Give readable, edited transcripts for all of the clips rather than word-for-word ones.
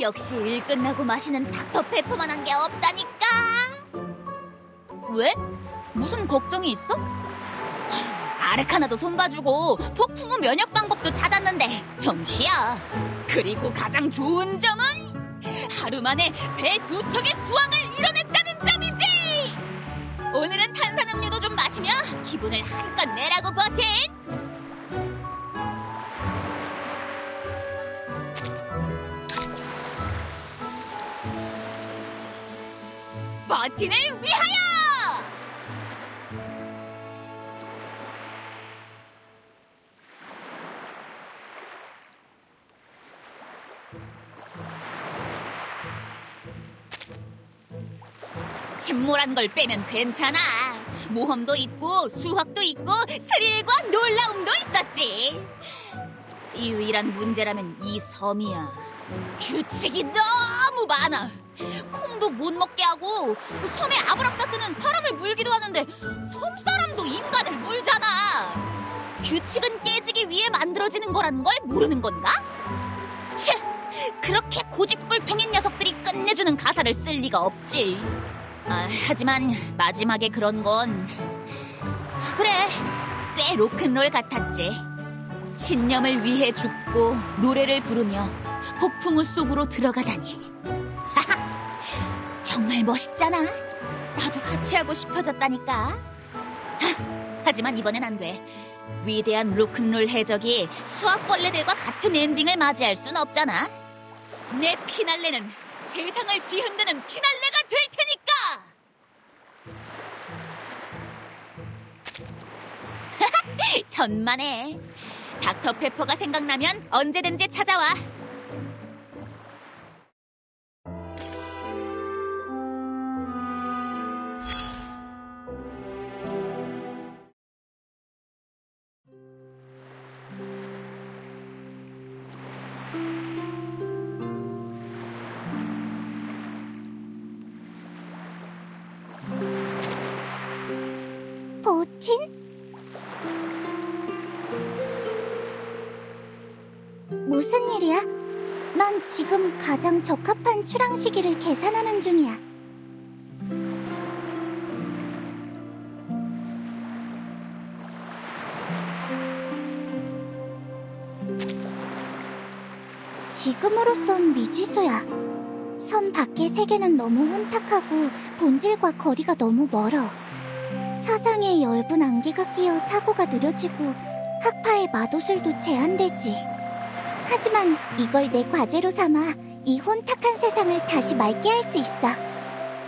역시 일 끝나고 마시는 닥터페퍼만한 게 없다니까. 왜? 무슨 걱정이 있어? 아르카나도 손봐주고 폭풍우 면역 방법도 찾았는데 좀 쉬어. 그리고 가장 좋은 점은 하루 만에 배 2척의 수확을 이뤄냈다는 점이지. 오늘은 탄산음료도 좀 마시며 기분을 한껏 내라고 버틴. 버틴을 위하여! 침몰한 걸 빼면 괜찮아. 모험도 있고 수학도 있고 스릴과 놀라움도 있었지. 유일한 문제라면 이 섬이야. 규칙이 너무 많아. 콩도 못 먹게 하고 섬의 아브락사스는 사람을 물기도 하는데 섬 사람도 인간을 물잖아. 규칙은 깨지기 위해 만들어지는 거라는 걸 모르는 건가? 치! 그렇게 고집불통인 녀석들이 끝내주는 가사를 쓸 리가 없지. 하지만 마지막에 그런 건 그래, 꽤 로큰롤 같았지. 신념을 위해 죽고 노래를 부르며 폭풍우 속으로 들어가다니. 정말 멋있잖아. 나도 같이 하고 싶어졌다니까. 하지만 이번엔 안 돼. 위대한 로큰롤 해적이 수학벌레들과 같은 엔딩을 맞이할 순 없잖아. 내 피날레는 세상을 뒤흔드는 피날레가 될 테니까. 천만에. 닥터페퍼가 생각나면 언제든지 찾아와. 버틴? 무슨 일이야? 난 지금 가장 적합한 출항 시기를 계산하는 중이야. 지금으로선 미지수야. 섬 밖의 세계는 너무 혼탁하고 본질과 거리가 너무 멀어. 사상에 엷은 안개가 끼어 사고가 느려지고 학파의 마도술도 제한되지. 하지만 이걸 내 과제로 삼아 이 혼탁한 세상을 다시 맑게 할 수 있어.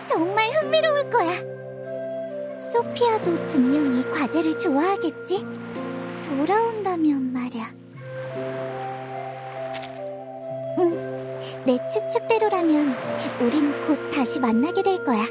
정말 흥미로울 거야. 소피아도 분명히 과제를 좋아하겠지? 돌아온다면 말야. 응, 내 추측대로라면 우린 곧 다시 만나게 될 거야.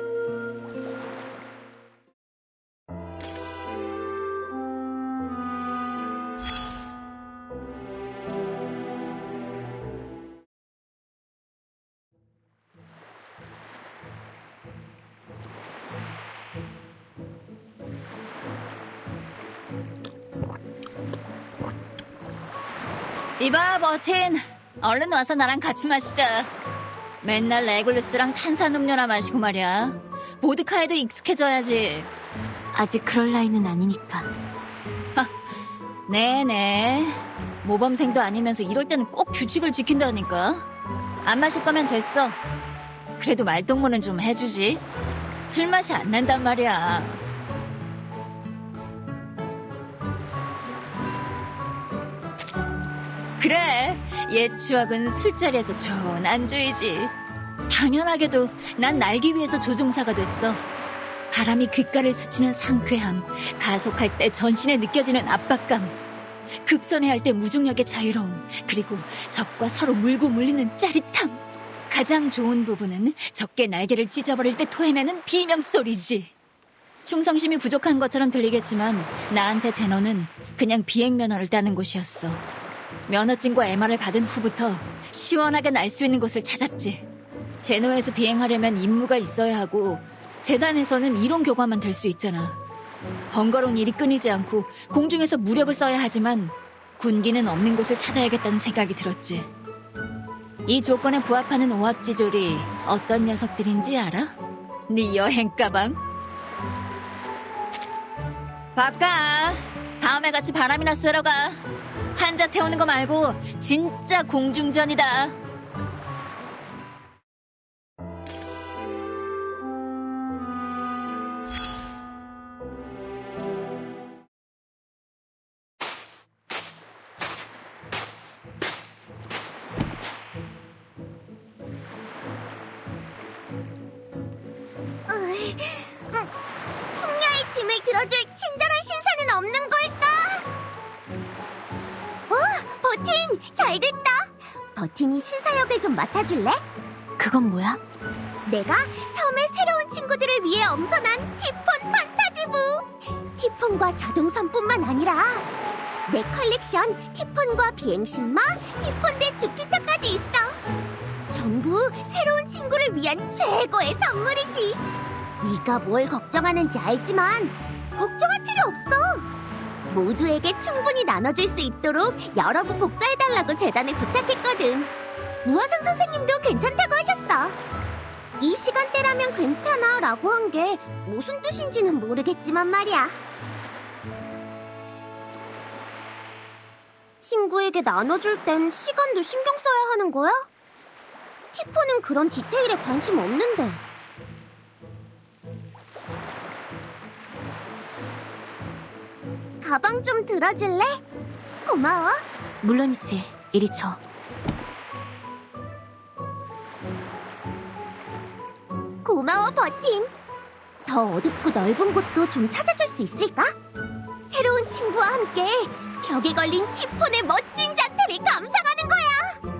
이봐, 버틴. 얼른 와서 나랑 같이 마시자. 맨날 레굴루스랑 탄산음료나 마시고 말이야. 보드카에도 익숙해져야지. 아직 그럴 나이는 아니니까. 네네. 모범생도 아니면서 이럴 때는 꼭 규칙을 지킨다니까. 안 마실 거면 됐어. 그래도 말동무는 좀 해주지. 술 맛이 안 난단 말이야. 그래, 옛 추억은 술자리에서 좋은 안주이지. 당연하게도 난 날기 위해서 조종사가 됐어. 바람이 귓가를 스치는 상쾌함, 가속할 때 전신에 느껴지는 압박감, 급선회할 때 무중력의 자유로움, 그리고 적과 서로 물고 물리는 짜릿함. 가장 좋은 부분은 적게 날개를 찢어버릴 때 토해내는 비명소리지. 충성심이 부족한 것처럼 들리겠지만 나한테 제노는 그냥 비행면허를 따는 곳이었어. 면허증과 MR을 받은 후부터 시원하게 날 수 있는 곳을 찾았지. 제노에서 비행하려면 임무가 있어야 하고 재단에서는 이론 교과만 들 수 있잖아. 번거로운 일이 끊이지 않고 공중에서 무력을 써야 하지만 군기는 없는 곳을 찾아야겠다는 생각이 들었지. 이 조건에 부합하는 오합지졸이 어떤 녀석들인지 알아? 네 여행 가방? 바까, 다음에 같이 바람이나 쐬러 가. 환자 태우는 거 말고 진짜 공중전이다. 숙녀의 짐을 들어줄 친절한 신사는 없는 걸까? 버틴! 잘 됐다! 버틴이 신사 역을 좀 맡아줄래? 그건 뭐야? 내가 섬의 새로운 친구들을 위해 엄선한 티폰 판타지부! 티폰과 자동선뿐만 아니라 내 컬렉션 티폰과 비행신마, 티폰 대 주피터까지 있어! 전부 새로운 친구를 위한 최고의 선물이지! 네가 뭘 걱정하는지 알지만 걱정할 필요 없어! 모두에게 충분히 나눠줄 수 있도록 여러 부 복사해달라고 재단에 부탁했거든. 무화상 선생님도 괜찮다고 하셨어. 이 시간대라면 괜찮아 라고 한 게 무슨 뜻인지는 모르겠지만 말이야. 친구에게 나눠줄 땐 시간도 신경 써야 하는 거야? 티포는 그런 디테일에 관심 없는데. 가방 좀 들어줄래? 고마워. 물론이지. 이리 줘. 고마워, 버틴. 더 어둡고 넓은 곳도 좀 찾아줄 수 있을까? 새로운 친구와 함께 벽에 걸린 티폰의 멋진 자태를 감상하는 거야.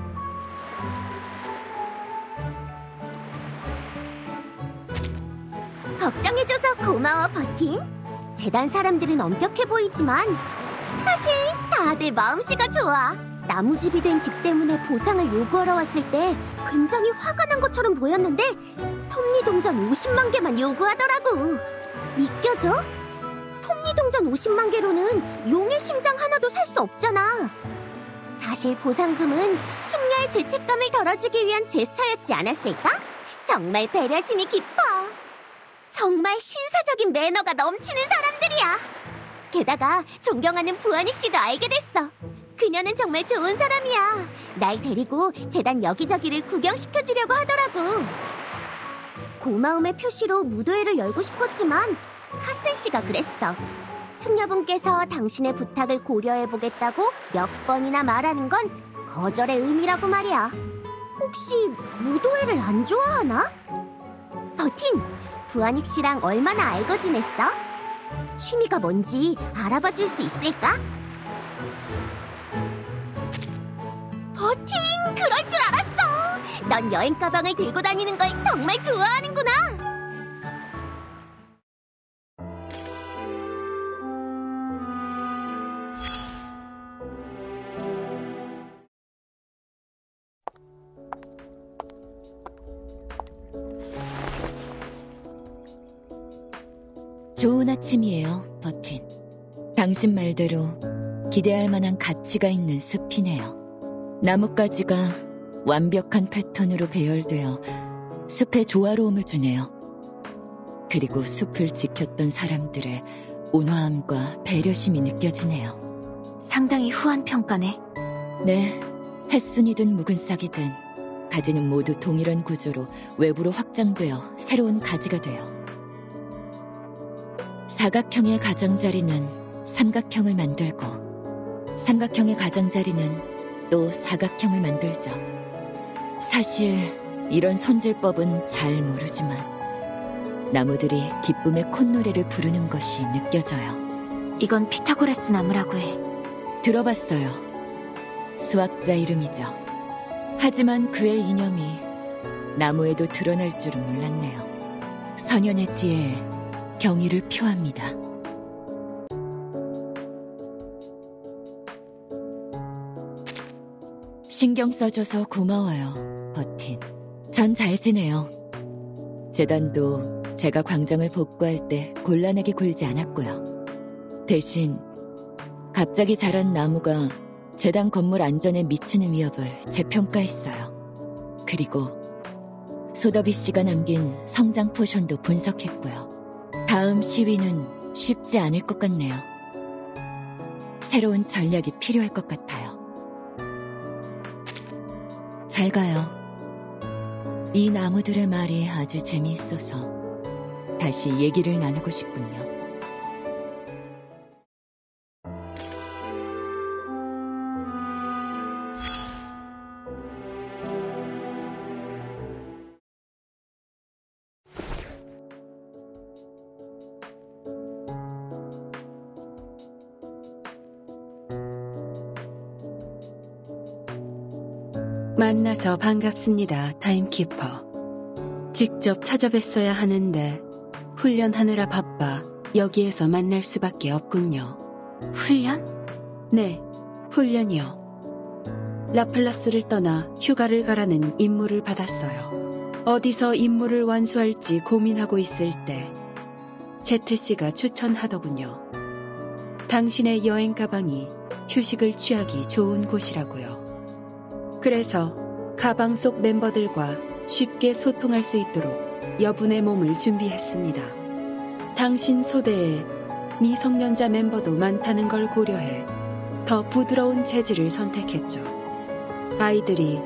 걱정해줘서 고마워, 버틴. 재단 사람들은 엄격해 보이지만 사실 다들 마음씨가 좋아. 나무집이 된 집 때문에 보상을 요구하러 왔을 때 굉장히 화가 난 것처럼 보였는데 톱니동전 50만 개만 요구하더라고. 믿겨져? 톱니동전 50만 개로는 용의 심장 하나도 살 수 없잖아. 사실 보상금은 숙녀의 죄책감을 덜어주기 위한 제스처였지 않았을까? 정말 배려심이 깊어. 정말 신사적인 매너가 넘치는 사람들이야. 게다가 존경하는 부하닉 씨도 알게 됐어. 그녀는 정말 좋은 사람이야. 날 데리고 재단 여기저기를 구경시켜주려고 하더라고. 고마움의 표시로 무도회를 열고 싶었지만 카슨 씨가 그랬어. 숙녀분께서 당신의 부탁을 고려해보겠다고 몇 번이나 말하는 건 거절의 의미라고 말이야. 혹시 무도회를 안 좋아하나? 버틴, 부하닉 씨랑 얼마나 알고 지냈어? 취미가 뭔지 알아봐 줄 수 있을까? 버틴, 그럴 줄 알았어! 넌 여행 가방을 들고 다니는 걸 정말 좋아하는구나! 좋은 아침이에요, 버틴. 당신 말대로 기대할 만한 가치가 있는 숲이네요. 나뭇가지가 완벽한 패턴으로 배열되어 숲에 조화로움을 주네요. 그리고 숲을 지켰던 사람들의 온화함과 배려심이 느껴지네요. 상당히 후한 평가네. 네, 햇순이든 묵은 싹이든 가지는 모두 동일한 구조로 외부로 확장되어 새로운 가지가 돼요. 사각형의 가장자리는 삼각형을 만들고 삼각형의 가장자리는 또 사각형을 만들죠. 사실 이런 손질법은 잘 모르지만 나무들이 기쁨의 콧노래를 부르는 것이 느껴져요. 이건 피타고라스 나무라고 해. 들어봤어요. 수학자 이름이죠. 하지만 그의 이념이 나무에도 드러날 줄은 몰랐네요. 선연의 지혜에 경의를 표합니다. 신경 써줘서 고마워요, 버틴. 전 잘 지내요. 재단도 제가 광장을 복구할 때 곤란하게 굴지 않았고요. 대신 갑자기 자란 나무가 재단 건물 안전에 미치는 위협을 재평가했어요. 그리고 소더비 씨가 남긴 성장 포션도 분석했고요. 다음 시위는 쉽지 않을 것 같네요. 새로운 전략이 필요할 것 같아요. 잘 가요. 이 나무들의 말이 아주 재미있어서 다시 얘기를 나누고 싶군요. 만나서 반갑습니다, 타임키퍼. 직접 찾아뵀어야 하는데 훈련하느라 바빠 여기에서 만날 수밖에 없군요. 훈련? 네, 훈련이요. 라플라스를 떠나 휴가를 가라는 임무를 받았어요. 어디서 임무를 완수할지 고민하고 있을 때 제트씨가 추천하더군요. 당신의 여행 가방이 휴식을 취하기 좋은 곳이라고요. 그래서 가방 속 멤버들과 쉽게 소통할 수 있도록 여분의 몸을 준비했습니다. 당신 소대에 미성년자 멤버도 많다는 걸 고려해 더 부드러운 재질을 선택했죠. 아이들이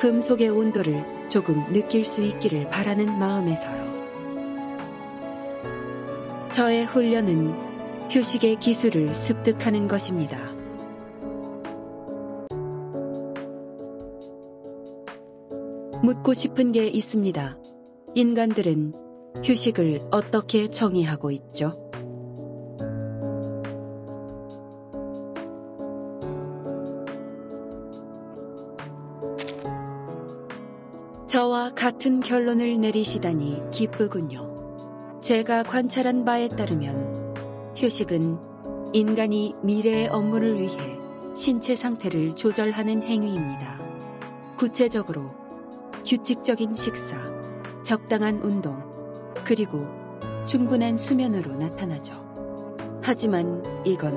금속의 온도를 조금 느낄 수 있기를 바라는 마음에서요. 저의 훈련은 휴식의 기술을 습득하는 것입니다. 묻고 싶은 게 있습니다. 인간들은 휴식을 어떻게 정의하고 있죠? 저와 같은 결론을 내리시다니 기쁘군요. 제가 관찰한 바에 따르면 휴식은 인간이 미래의 업무를 위해 신체 상태를 조절하는 행위입니다. 구체적으로 규칙적인 식사, 적당한 운동, 그리고 충분한 수면으로 나타나죠. 하지만 이건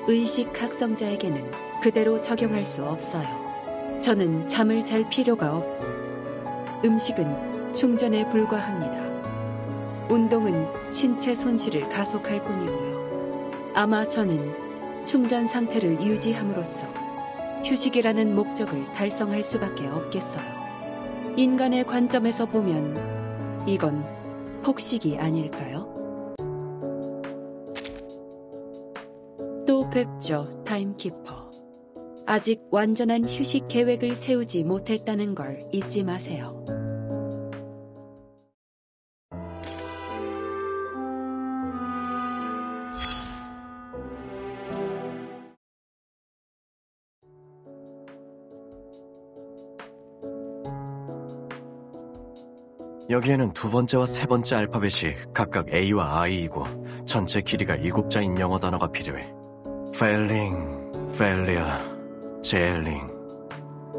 의식각성자에게는 그대로 적용할 수 없어요. 저는 잠을 잘 필요가 없고 음식은 충전에 불과합니다. 운동은 신체 손실을 가속할 뿐이고요. 아마 저는 충전 상태를 유지함으로써 휴식이라는 목적을 달성할 수밖에 없겠어요. 인간의 관점에서 보면 이건 폭식이 아닐까요? 또 뵙죠, 타임키퍼. 아직 완전한 휴식 계획을 세우지 못했다는 걸 잊지 마세요. 여기에는 두 번째와 세 번째 알파벳이 각각 A와 I이고 전체 길이가 7자인 영어 단어가 필요해. failing, failure, jailing,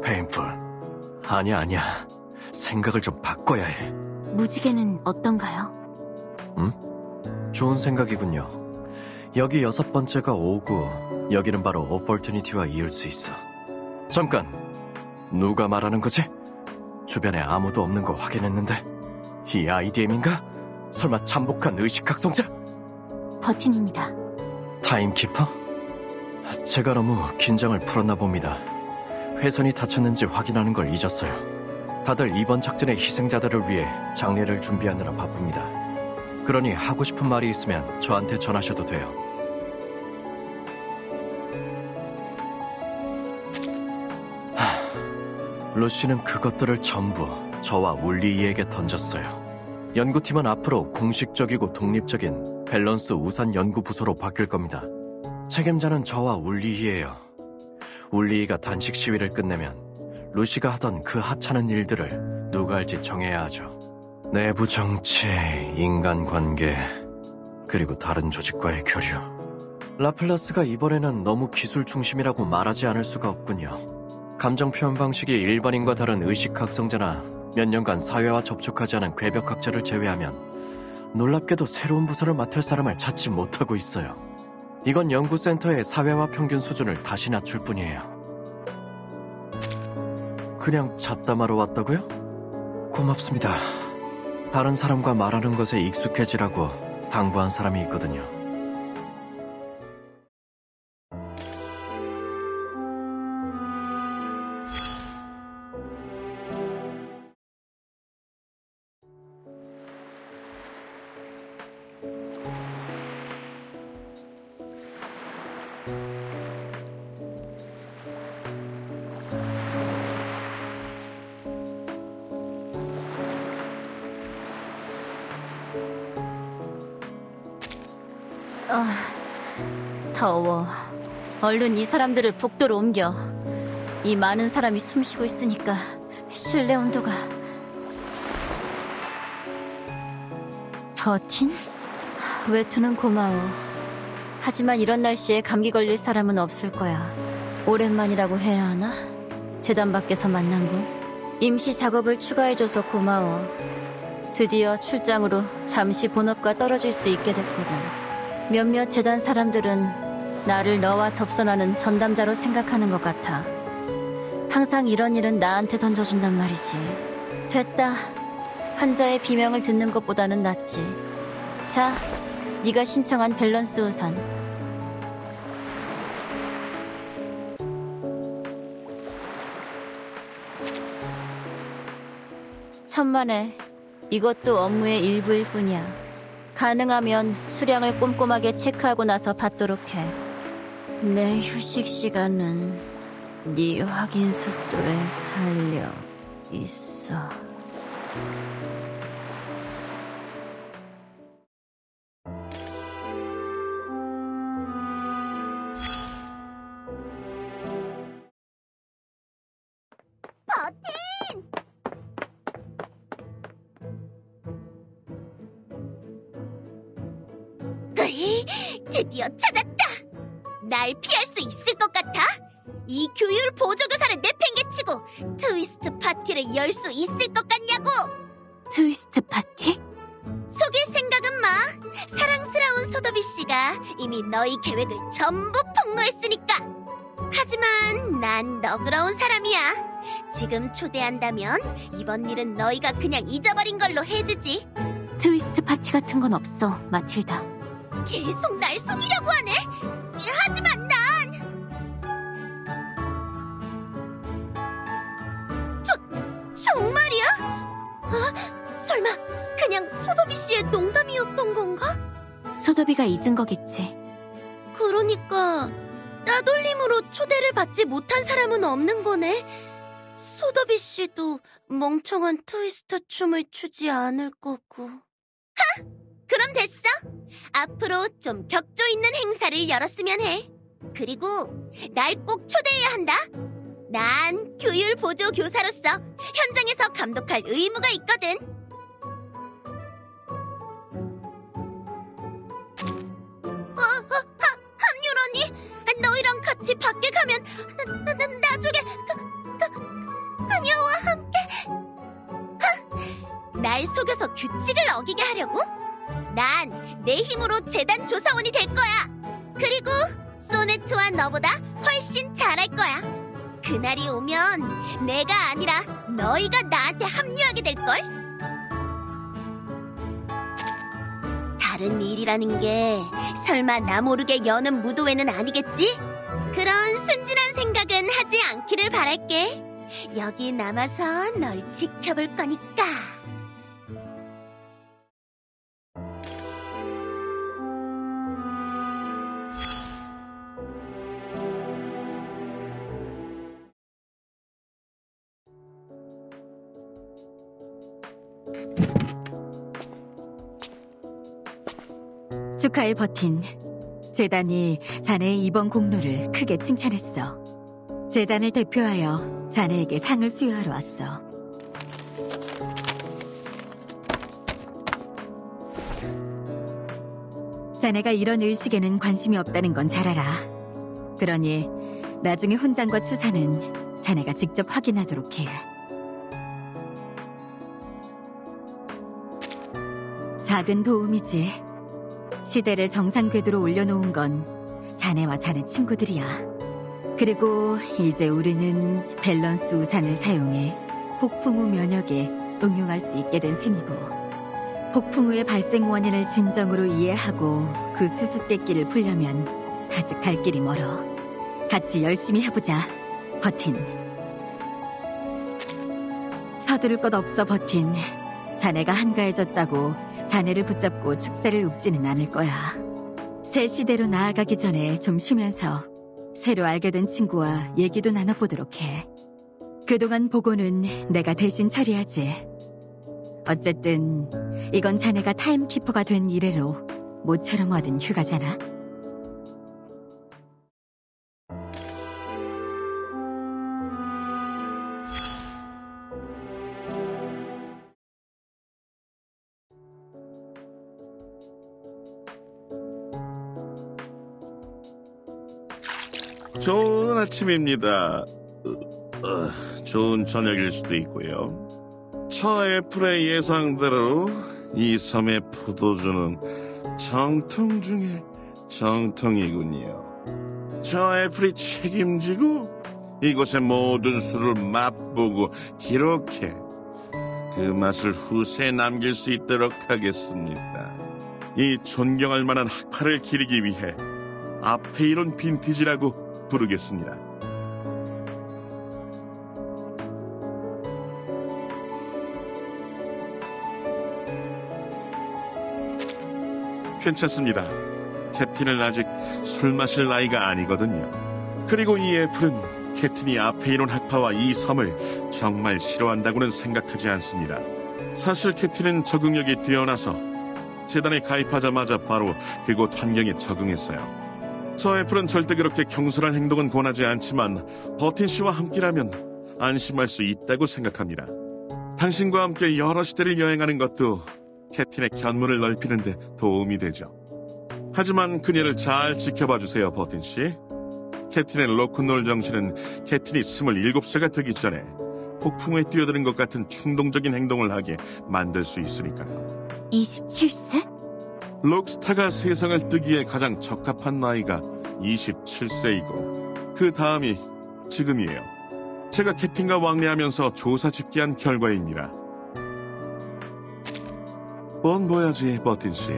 painful. 아니야. 생각을 좀 바꿔야 해. 무지개는 어떤가요? 좋은 생각이군요. 여기 6번째가 오고 여기는 바로 opportunity와 이을 수 있어. 잠깐, 누가 말하는 거지? 주변에 아무도 없는 거 확인했는데 이 IDM인가? 설마 잠복한 의식각성자? 버틴입니다. 타임키퍼? 제가 너무 긴장을 풀었나 봅니다. 회선이 닫혔는지 확인하는 걸 잊었어요. 다들 이번 작전의 희생자들을 위해 장례를 준비하느라 바쁩니다. 그러니 하고 싶은 말이 있으면 저한테 전하셔도 돼요. 루시는 그것들을 전부 저와 울리이에게 던졌어요. 연구팀은 앞으로 공식적이고 독립적인 밸런스 우산 연구부서로 바뀔 겁니다. 책임자는 저와 울리이예요. 울리이가 단식 시위를 끝내면 루시가 하던 그 하찮은 일들을 누가 할지 정해야 하죠. 내부 정치, 인간관계, 그리고 다른 조직과의 교류. 라플라스가 이번에는 너무 기술 중심이라고 말하지 않을 수가 없군요. 감정 표현 방식이 일반인과 다른 의식각성자나 몇 년간 사회와 접촉하지 않은 괴벽학자를 제외하면 놀랍게도 새로운 부서를 맡을 사람을 찾지 못하고 있어요. 이건 연구센터의 사회화 평균 수준을 다시 낮출 뿐이에요. 그냥 잡담하러 왔다고요? 고맙습니다. 다른 사람과 말하는 것에 익숙해지라고 당부한 사람이 있거든요. 더워. 얼른 이 사람들을 복도로 옮겨. 이 많은 사람이 숨쉬고 있으니까 실내 온도가... 버틴? 외투는 고마워. 하지만 이런 날씨에 감기 걸릴 사람은 없을 거야. 오랜만이라고 해야 하나? 재단 밖에서 만난군. 임시 작업을 추가해줘서 고마워. 드디어 출장으로 잠시 본업과 떨어질 수 있게 됐거든. 몇몇 재단 사람들은 나를 너와 접선하는 전담자로 생각하는 것 같아. 항상 이런 일은 나한테 던져준단 말이지. 됐다. 환자의 비명을 듣는 것보다는 낫지. 자, 네가 신청한 밸런스 우산. 천만에. 이것도 업무의 일부일 뿐이야. 가능하면 수량을 꼼꼼하게 체크하고 나서 받도록 해. 내 휴식 시간은 네 확인 속도에 달려 있어. 드디어 찾았다! 날 피할 수 있을 것 같아? 이 교율 보조교사를 내팽개치고 트위스트 파티를 열 수 있을 것 같냐고! 트위스트 파티? 속일 생각은 마! 사랑스러운 소더비 씨가 이미 너희 계획을 전부 폭로했으니까! 하지만 난 너그러운 사람이야. 지금 초대한다면 이번 일은 너희가 그냥 잊어버린 걸로 해주지. 트위스트 파티 같은 건 없어, 마틸다. 계속 날 속이려고 하네? 하지만 난... 정말이야? 설마 그냥 소더비 씨의 농담이었던 건가? 소더비가 잊은 거겠지. 그러니까 따돌림으로 초대를 받지 못한 사람은 없는 거네. 소더비 씨도 멍청한 트위스터 춤을 추지 않을 거고. 하! 그럼 됐어. 앞으로 좀 격조 있는 행사를 열었으면 해. 그리고 날 꼭 초대해야 한다. 난 교율 보조 교사로서 현장에서 감독할 의무가 있거든. 함율 언니, 너희랑 같이 밖에 가면 나중에 그녀와 함께 날 속여서 규칙을 어기게 하려고? 난 내 힘으로 재단 조사원이 될 거야. 그리고 소네트와 너보다 훨씬 잘할 거야. 그날이 오면 내가 아니라 너희가 나한테 합류하게 될걸? 다른 일이라는 게 설마 나 모르게 여는 무도회는 아니겠지? 그런 순진한 생각은 하지 않기를 바랄게. 여기 남아서 널 지켜볼 거니까. 축하해, 버틴. 재단이 자네의 이번 공로를 크게 칭찬했어. 재단을 대표하여 자네에게 상을 수여하러 왔어. 자네가 이런 의식에는 관심이 없다는 건 잘 알아. 그러니 나중에 훈장과 추사는 자네가 직접 확인하도록 해. 작은 도움이지. 시대를 정상 궤도로 올려놓은 건 자네와 자네 친구들이야. 그리고 이제 우리는 밸런스 우산을 사용해 폭풍 후 면역에 응용할 수 있게 된 셈이고, 폭풍 우의 발생 원인을 진정으로 이해하고 그 수수께끼를 풀려면 아직 갈 길이 멀어. 같이 열심히 해보자, 버틴. 서두를 것 없어, 버틴. 자네가 한가해졌다고 자네를 붙잡고 축사를 읊지는 않을 거야. 새 시대로 나아가기 전에 좀 쉬면서 새로 알게 된 친구와 얘기도 나눠보도록 해. 그동안 보고는 내가 대신 처리하지. 어쨌든 이건 자네가 타임키퍼가 된 이래로 모처럼 얻은 휴가잖아. 좋은 아침입니다. 좋은 저녁일 수도 있고요. 저 애플의 예상대로 이 섬의 포도주는 정통 중에 정통이군요. 저 애플이 책임지고 이곳의 모든 술을 맛보고 기록해 그 맛을 후세에 남길 수 있도록 하겠습니다. 이 존경할 만한 학파를 기리기 위해 앞에 이런 빈티지라고 부르겠습니다. 괜찮습니다. 캡틴은 아직 술 마실 나이가 아니거든요. 그리고 이 애플은 캡틴이 앞에 이런 학파와 이 섬을 정말 싫어한다고는 생각하지 않습니다. 사실 캡틴은 적응력이 뛰어나서 재단에 가입하자마자 바로 그곳 환경에 적응했어요. 저 애플은 절대 그렇게 경솔한 행동은 권하지 않지만 버틴 씨와 함께라면 안심할 수 있다고 생각합니다. 당신과 함께 여러 시대를 여행하는 것도 캡틴의 견문을 넓히는 데 도움이 되죠. 하지만 그녀를 잘 지켜봐 주세요, 버틴 씨. 캡틴의 로큰롤 정신은 캡틴이 27세가 되기 전에 폭풍에 뛰어드는 것 같은 충동적인 행동을 하게 만들 수 있으니까요. 27세? 록스타가 세상을 뜨기에 가장 적합한 나이가 27세이고 그 다음이 지금이에요. 제가 캡틴과 왕래하면서 조사 집계한 결과입니다. 뻔 보야지, 버틴 씨.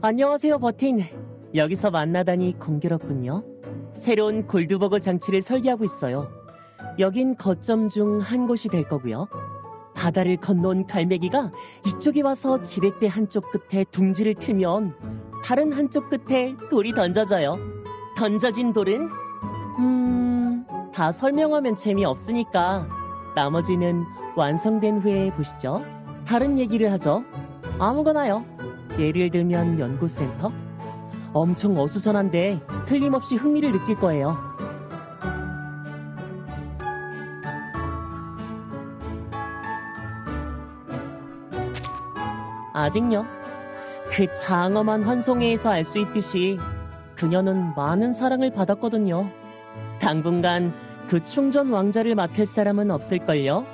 안녕하세요, 버틴. 여기서 만나다니 공교롭군요. 새로운 골드버거 장치를 설계하고 있어요. 여긴 거점 중 한 곳이 될 거고요. 바다를 건너온 갈매기가 이쪽에 와서 지렛대 한쪽 끝에 둥지를 틀면 다른 한쪽 끝에 돌이 던져져요. 던져진 돌은 다 설명하면 재미없으니까 나머지는 완성된 후에 보시죠. 다른 얘기를 하죠. 아무거나요. 예를 들면 연구센터? 엄청 어수선한데 틀림없이 흥미를 느낄 거예요. 아직요. 그 장엄한 환송회에서 알 수 있듯이 그녀는 많은 사랑을 받았거든요. 당분간 그 충전 왕자를 맡을 사람은 없을걸요.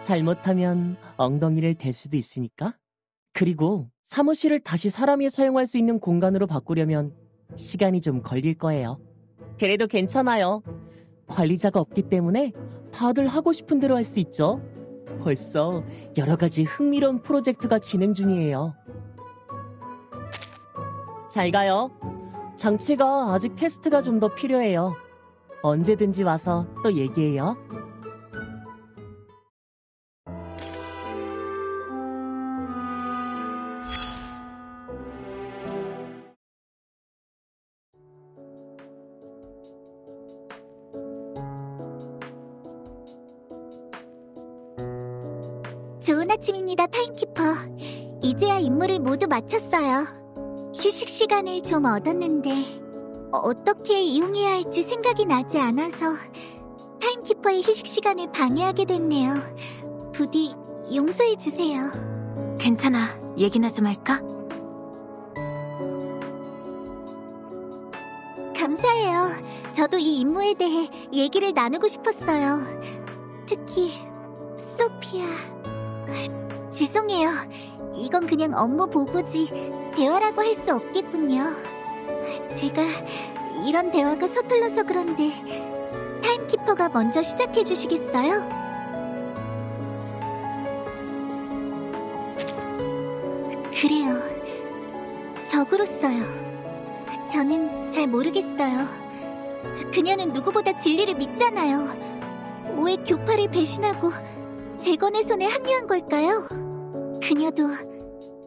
잘못하면 엉덩이를 댈 수도 있으니까. 그리고 사무실을 다시 사람이 사용할 수 있는 공간으로 바꾸려면 시간이 좀 걸릴 거예요. 그래도 괜찮아요. 관리자가 없기 때문에 다들 하고 싶은 대로 할 수 있죠. 벌써 여러 가지 흥미로운 프로젝트가 진행 중이에요. 잘 가요. 장치가 아직 테스트가 좀 더 필요해요. 언제든지 와서 또 얘기해요. 좋은 아침입니다, 타임키퍼. 이제야 임무를 모두 마쳤어요. 휴식 시간을 좀 얻었는데 어떻게 이용해야 할지 생각이 나지 않아서 타임키퍼의 휴식 시간을 방해하게 됐네요. 부디 용서해 주세요. 괜찮아. 얘기나 좀 할까? 감사해요. 저도 이 임무에 대해 얘기를 나누고 싶었어요. 특히 소피아... 죄송해요. 이건 그냥 업무 보고지 대화라고 할 수 없겠군요. 제가 이런 대화가 서툴러서 그런데 타임키퍼가 먼저 시작해 주시겠어요? 그래요. 적으로써요. 저는 잘 모르겠어요. 그녀는 누구보다 진리를 믿잖아요. 왜 교파를 배신하고 재건의 손에 합류한 걸까요? 그녀도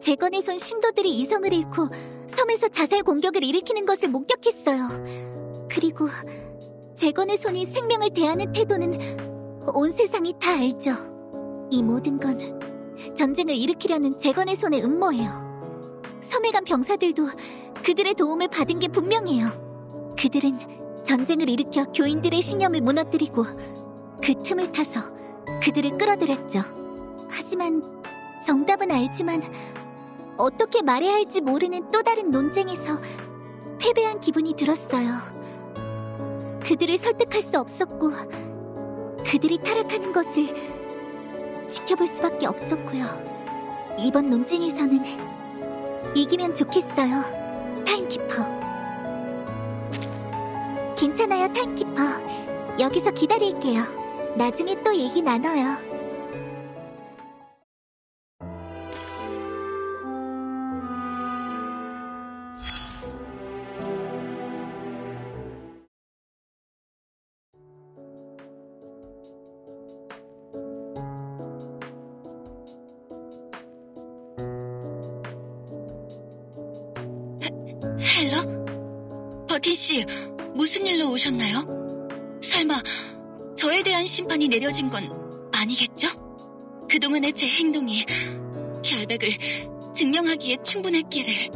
재건의 손 신도들이 이성을 잃고 섬에서 자살 공격을 일으키는 것을 목격했어요. 그리고 재건의 손이 생명을 대하는 태도는 온 세상이 다 알죠. 이 모든 건 전쟁을 일으키려는 재건의 손의 음모예요. 섬에 간 병사들도 그들의 도움을 받은 게 분명해요. 그들은 전쟁을 일으켜 교인들의 신념을 무너뜨리고 그 틈을 타서 그들을 끌어들였죠. 하지만 정답은 알지만 어떻게 말해야 할지 모르는 또 다른 논쟁에서 패배한 기분이 들었어요. 그들을 설득할 수 없었고 그들이 타락하는 것을 지켜볼 수밖에 없었고요. 이번 논쟁에서는 이기면 좋겠어요, 타임키퍼. 괜찮아요, 타임키퍼. 여기서 기다릴게요. 나중에 또 얘기 나눠요. 헬로? 버틴씨, 무슨 일로 오셨나요? 설마 저에 대한 심판이 내려진 건 아니겠죠? 그동안의 제 행동이 결백을 증명하기에 충분했기를.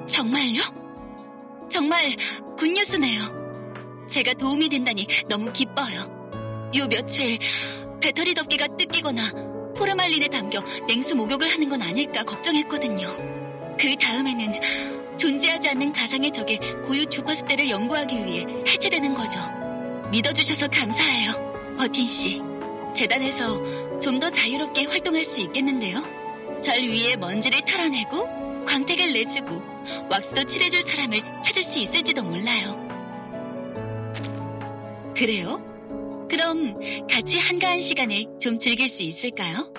정말요? 정말 굿뉴스네요. 제가 도움이 된다니 너무 기뻐요. 요 며칠 배터리 덮개가 뜯기거나 포르말린에 담겨 냉수 목욕을 하는 건 아닐까 걱정했거든요. 그 다음에는 존재하지 않는 가상의 적의 고유 주파수대를 연구하기 위해 해체되는 거죠. 믿어주셔서 감사해요, 버틴씨. 재단에서 좀 더 자유롭게 활동할 수 있겠는데요. 절 위에 먼지를 털어내고 광택을 내주고 왁스도 칠해줄 사람을 찾을 수 있을지도 몰라요. 그래요? 그럼 같이 한가한 시간을 좀 즐길 수 있을까요?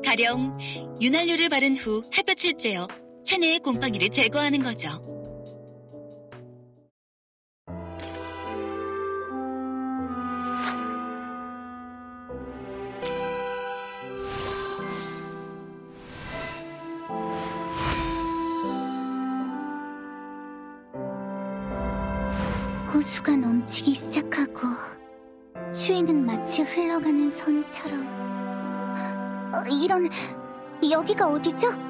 가령 윤활유를 바른 후 햇볕을 쬐어 체내의 곰팡이를 제거하는 거죠. 호수가 넘치기 시작하고 추위는 마치 흘러가는 선처럼. 이런... 여기가 어디죠?